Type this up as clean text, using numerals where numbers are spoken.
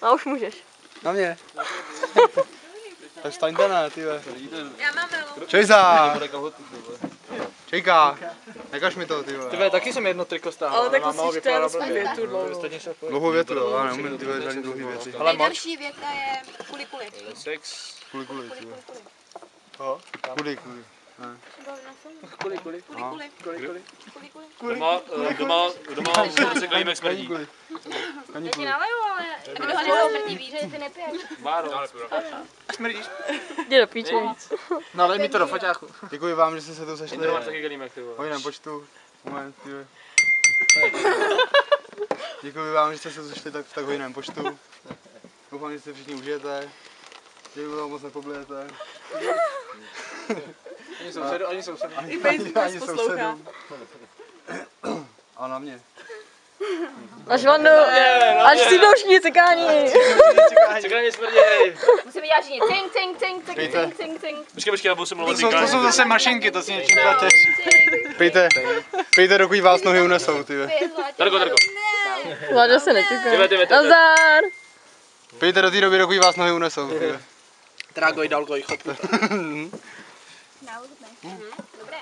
No už můžeš. Na mě. Tak staňte ne, ty ve. Já mám melu. Čejza! Čejka! Nekaž mi to, ty vole. Tyve, taky jsem jedno triko stáhl, Ale tak mám malou musíš ten vypadá větu dlouhou. Dlouhou větu, jo, já neumím ty vole žádný dlouhý věci. Nejdelší věta je kuli kuli. Sex. Kuli, ty vole. Koho? Kuli. Kuli. Kuli kuli. Kuli kuli. Doma se klíme smrdí. Já ti naleju, ale kdo ho nesmrdí ví, že ty nepiješ. Báro. Smrdíš? Jde do píče. Nalej mi to do foťáku. Děkuji vám, že jste se tu sešli. Intro máš taky kelímek, ty vole. Hoj, počtu. Moment, ty vole. Děkuji vám, že jste se tu sešli v tak hojném počtu. Doufám, že si všichni užijete. Že vám moc nepoblijete. Ani sousedu. I Facebook nás poslouchá. A na mě. Na žvandu. Až si jdou všichni cikání. Cikání smrděj. Musíme dělat všichni ting ting ting ting ting ting ting. Počkej, já budu se mluvit To jsou zase mašinky, to si něčím plateš. Pijte, dokud vás nohy unesou, ty ve. Darko. Vláďa se nečeká. Tyve. Nazdar. Pijte do té doby, dokud vás nohy unesou, ty ve. Dragoj, dalgoj, chod. Dobré.